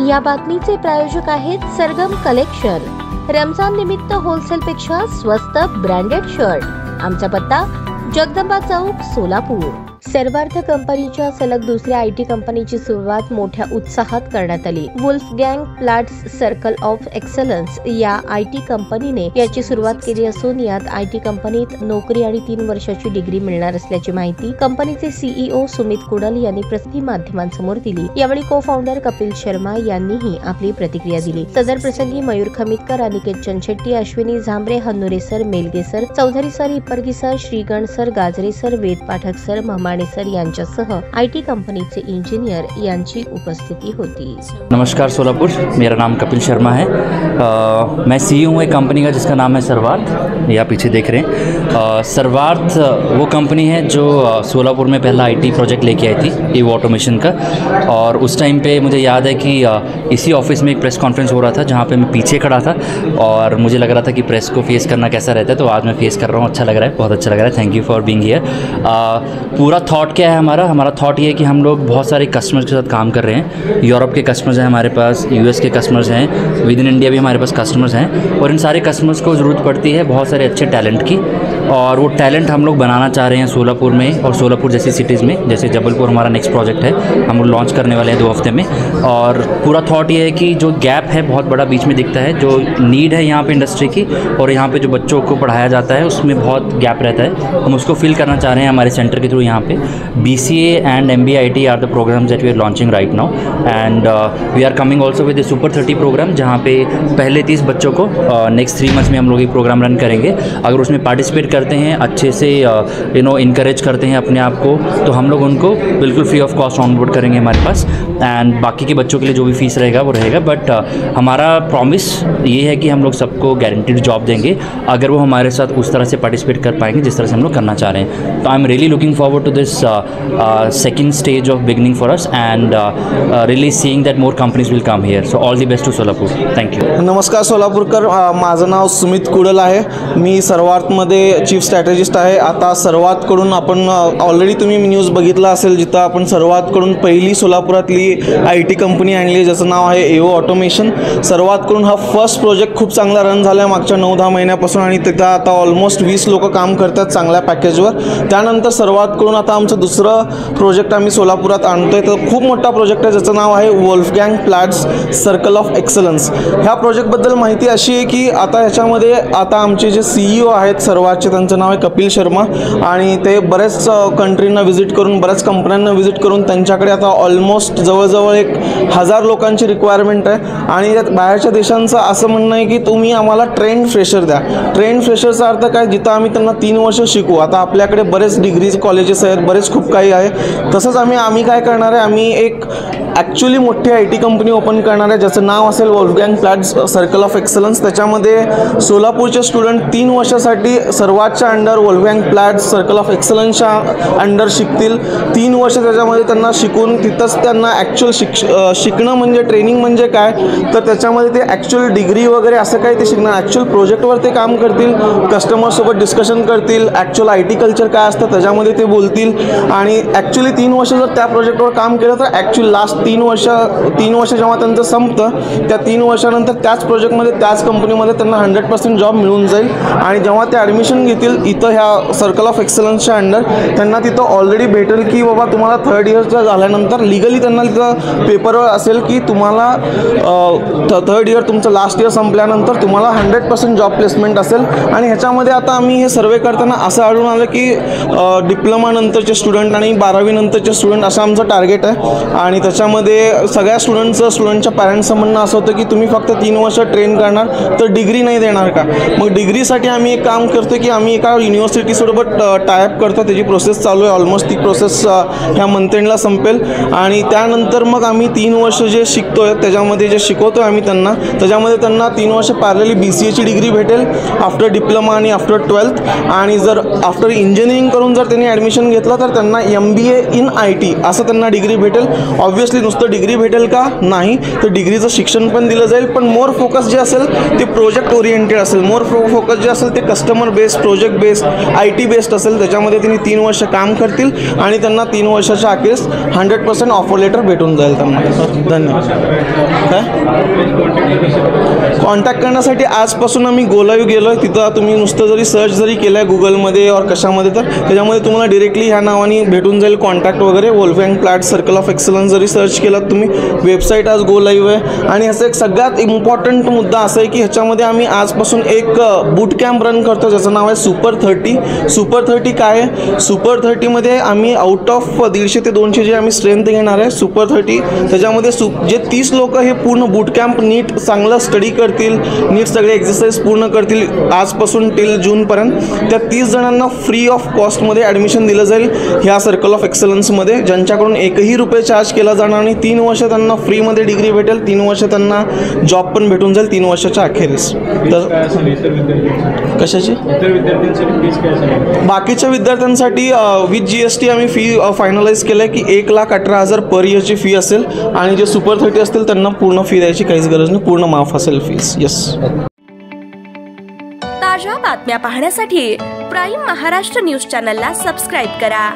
या बातमीचे प्रायोजक आहेत सरगम कलेक्शन। रमजान निमित्त होलसेल पेक्षा स्वस्त ब्रँडेड शर्ट। आमचा पत्ता जगदंबा चौक, सोलापूर। सर्वार्थ कंपनीच्या सलग दुसऱ्या आयटी कंपनीची सुरुवात मोठ्या उत्साहात करण्यात आली। वुल्फगँग प्लॅट्स सर्कल ऑफ एक्सलन्स या आयटी कंपनीने याची सुरुवात केली असून यात आयटी कंपनीत नोकरी आणि 3 वर्षाची डिग्री मिळणार असल्याची माहिती कंपनीचे सीईओ सुमित कुडल यांनी प्रसिद्धी माध्यमांसमोर दिली। यावेळी को फाउंडर कपिल शर्मा यांनीही आपली प्रतिक्रिया दिली। सदर प्रसंगी Mayur Khamitkar, Aniket Chandshetti, Ashwini Zambre, Hannure sir, Melge sir, Chaudhari sir, Hippargi sir, Shrigan sir, Gajre sir, Ved Pathak sir, Mahamane sir यांच्यासह आईटी कंपनीचे इंजिनियर यांची उपस्थिति होती। नमस्कार सोलापुर, मेरा नाम कपिल शर्मा है। मैं सीईओ हूँ एक कंपनी का जिसका नाम है सर्वार्थ। ये आप पीछे देख रहे हैं। सर्वार्थ वो कंपनी है जो सोलापुर में पहला आईटी प्रोजेक्ट लेके आई थी ईवो ऑटोमेशन का। और उस टाइम पे मुझे याद है कि इसी ऑफिस में एक प्रेस कॉन्फ्रेंस हो रहा था जहाँ पे मैं पीछे खड़ा था और मुझे लग रहा था कि प्रेस को फेस करना कैसा रहता है। तो आज मैं फेस कर रहा हूँ, अच्छा लग रहा है, बहुत अच्छा लग रहा है। Thank you for being here. पूरा थॉट क्या है हमारा थॉट ये है कि हम लोग बहुत सारे कस्टमर्स के साथ काम कर रहे हैं। यूरोप के कस्टमर्स हैं हमारे पास, यूएस के कस्टमर्स हैं, विद इन इंडिया भी हमारे पास कस्टमर्स हैं। और इन सारे कस्टमर्स को ज़रूरत पड़ती है बहुत सारे अच्छे टैलेंट की, और वो टैलेंट हम लोग बनाना चाह रहे हैं सोलापुर में और सोलापुर जैसी सिटीज़ में। जैसे जबलपुर हमारा नेक्स्ट प्रोजेक्ट है, हम लोग लॉन्च करने वाले हैं 2 हफ्ते में। और पूरा थॉट ये है कि जो गैप है बहुत बड़ा बीच में दिखता है, जो नीड है यहाँ पे इंडस्ट्री की और यहाँ पे जो बच्चों को पढ़ाया जाता है उसमें बहुत गैप रहता है, हम उसको फिल करना चाह रहे हैं हमारे सेंटर के थ्रू। यहाँ पे BCA and MBA IT are the programs that we are launching right now, and we are coming also with the Super 30 program जहाँ पे पहले 30 बच्चों को नेक्स्ट 3 मंथ्स में हम लोग ये प्रोग्राम रन करेंगे। अगर उसमें पार्टिसिपेट करते हैं, अच्छे से इनकरेज करते हैं अपने आप को, तो हम लोग उनको बिल्कुल फ्री ऑफ कॉस्ट ऑनबोर्ड करेंगे हमारे पास। एंड बाकी के बच्चों के लिए जो भी फीस रहेगा वो रहेगा, बट हमारा प्रॉमिस ये है कि हम लोग सबको गारंटीड जॉब देंगे अगर वो हमारे साथ उस तरह से पार्टिसिपेट कर पाएंगे जिस तरह से हम लोग करना चाह रहे हैं। तो I am really looking forward to this second stage of beginning for us, and really seeing that more companies will come here. So all the best to Solapur. Thank you. नमस्कार सोलापूरकर, माझं नाव सुमित कुडल आहे। मी सर्वार्थमध्ये chief strategist आहे। आता सर्वार्थकडून आपण already तुम्ही news बघितला असेल जिथं आपण सर्वार्थकडून पहिली सोलापुरातली IT कंपनी आणली ज्याचं नाव आहे ईवो ऑटोमेशन। सर्वार्थकडून हा फर्स्ट प्रोजेक्ट खूप चांगला रन झाला आहे मागच्या 9-10 महिन्यापासून, आणि तिथं आता ऑलमोस्ट 20 लोक काम करतात चांगल्या पॅकेजवर। त्यानंतर सर्वार्थकडून आता आमचं दुसरं प्रोजेक्ट आम्ही सोलापुरात आणतोय, तर खूप मोठा प्रोजेक्ट आहे ज्याचं नाव आहे वुल्फगँग प्लॅट्स सर्कल ऑफ एक्सलन्स। ह्या प्रोजेक्टबद्दल माहिती अशी आहे की आता ह्याच्यामध्ये आता आमचे जे CEO आहेत सर्वार्थचे, त्यांचं नाव आहे कपिल शर्मा, आणि ते बरेच कंट्रींना व्हिजिट करून, बऱ्याच कंपन्यांना व्हिजिट करून त्यांच्याकडे आता ऑलमोस्ट जवळजवळ 1000 लोकांची रिक्वायरमेंट आहे। आणि त्यात बाहेरच्या देशांचं असं म्हणणं आहे की तुम्ही आम्हाला ट्रेंड फ्रेशर द्या। ट्रेंड फ्रेशरचा अर्थ काय, जिथं आम्ही त्यांना 3 वर्ष शिकू। आता आपल्याकडे बरेच डिग्रीज कॉलेजेस आहेत, बरेच खूप काही आहे। तसंच आम्ही काय करणार आहे, आम्ही एक ॲक्च्युली मोठी IT कंपनी ओपन करणार आहे ज्याचं नाव असेल वुल्फगँग प्लॅट्स सर्कल ऑफ एक्सलन्स। त्याच्यामध्ये सोलापूरचे स्टुडंट 3 वर्षासाठी सर्वातच्या अंडर वुल्फगँग प्लॅट्स सर्कल ऑफ एक्सलन्सच्या अंडर शिकतील। 3 वर्ष त्याच्यामध्ये त्यांना शिकून तिथंच त्यांना ॲक्च्युअल शिकणं म्हणजे ट्रेनिंग म्हणजे काय, तर त्याच्यामध्ये ते ॲक्च्युअल डिग्री वगैरे असं काही ते शिकणार, ॲक्च्युअल प्रोजेक्टवर ते काम करतील, कस्टमरसोबत डिस्कशन करतील, ॲक्च्युअल IT कल्चर काय असतं त्याच्यामध्ये ते बोलतील। आणि ॲक्च्युअली 3 वर्ष जर त्या प्रोजेक्टवर काम केलं तर ॲक्च्युअली लास्ट 3 वर्ष जेव्हा त्यांचं संपतं त्या 3 वर्षानंतर त्याच प्रोजेक्टमध्ये त्याच कंपनीमध्ये त्यांना 100% जॉब मिळून जाईल। आणि जेव्हा ते ॲडमिशन घेतील इथं ह्या सर्कल ऑफ एक्सलन्सच्या अंडर, त्यांना तिथं ऑलरेडी भेटेल की बाबा तुम्हाला 3rd इयरचं झाल्यानंतर लिगली त्यांना तिथं पेपरवर असेल की तुम्हाला 3rd इयर तुमचं लास्ट इयर संपल्यानंतर तुम्हाला 100% जॉब प्लेसमेंट असेल। आणि ह्याच्यामध्ये आता आम्ही हे सर्वे करताना असं आढळून आलं की डिप्लोमा नंतरचे स्टुडंट आणि 12वी नंतरचे स्टुडंट असं आमचं टार्गेट आहे। आणि त्याच्यामध्ये सगळ्या स्टुडंटच्या पॅरेंट्सचं म्हणणं असं होतं की तुम्ही फक्त 3 वर्ष ट्रेन करणार तर डिग्री नाही देणार का। मग डिग्रीसाठी आम्ही एक काम करतो की आम्ही एका युनिव्हर्सिटीसोबत टायअप करतो, त्याची प्रोसेस चालू आहे। ऑलमोस्ट ती प्रोसेस ह्या मंथ एंडला संपेल। आणि त्यानंतर मग आम्ही 3 वर्ष जे शिकतोय त्याच्यामध्ये जे शिकवतोय आम्ही त्यांना, त्याच्यामध्ये त्यांना 3 वर्ष पॅरलली BCAची डिग्री भेटेल आफ्टर डिप्लोमा आणि आफ्टर 12th। आणि जर आफ्टर इंजिनिअरिंग करून जर त्यांनी ॲडमिशन घेतलं तर त्यांना MBA इन IT असं त्यांना डिग्री भेटेल। ऑब्व्हियसली नुसतं डिग्री भेटेल का? नाही, तर डिग्रीचं शिक्षण पण दिलं जाईल, पण मोर फोकस जे असेल ते प्रोजेक्ट ओरिएंटेड असेल. मोर फोकस जे असेल ते customer based, project based, IT based असेल. त्याच्यामध्ये त्यांनी 3 वर्ष काम करतील आणि त्यांना 3 वर्षाच्या अखेरीस 100% ऑफर लेटर भेटून जाईल त्यांना. धन्यवाद. कॉन्टॅक्ट करण्यासाठी आजपासून आम्ही गोलाईव्ह गेलो आहे. तिथं तुम्ही नुसतं जरी सर्च जरी केलं आहे गुगलमध्ये और कशामध्ये, तर त्याच्यामध्ये तुम्हाला डिरेक्टली ह्या नावाने भेटून जाईल कॉन्टॅक्ट वगैरे. वोल्फगँग प्लॅट सर्कल ऑफ एक्सलन्स जरी सर्च केलात तुम्ही, वेबसाईट आज गोलाईव्ह आहे. आणि ह्याचा एक सगळ्यात इम्पॉर्टंट मुद्दा असा आहे की ह्याच्यामध्ये आम्ही आजपासून एक बूट कॅम्प रन करतो ज्याचं नाव आहे सुपर 30. सुपर 30 काय आहे? सुपर 30मध्ये आम्ही आउट ऑफ 150 ते 200 जे आम्ही स्ट्रेंथ घेणार आहे सुपर 30, त्याच्यामध्ये जे 30 लोक हे पूर्ण बूट कॅम्प नीट चांगलं स्टडी करतील, नीट सगळे एक्सरसाइज पूर्ण करतील आजपासून टिल जूनपर्यंत, त्या 30 जणांना फ्री ऑफ कॉस्टमध्ये ॲडमिशन दिलं जाईल ह्या सर्कल ऑफ एक्सलन्समध्ये, ज्यांच्याकडून एकही रुपये चार्ज केला जाणार नाही. 3 वर्ष त्यांना फ्रीमध्ये डिग्री भेटेल, 3 वर्ष त्यांना जॉब पण भेटून जाईल 3 वर्षाच्या अखेरीस. तर कशाची बाकीच्या विद्यार्थ्यांसाठी विथ GST आम्ही फी फायनलाइज केलं आहे की 1,18,000 पर इयरची फी असेल आणि जे सुपर 30 असतील त्यांना पूर्ण फी द्यायची काहीच गरज नाही, पूर्ण माफ असेल फीस. येस. ताज्या बातम्या पाहण्यासाठी प्राईम महाराष्ट्र न्यूज चॅनलला सबस्क्राईब करा.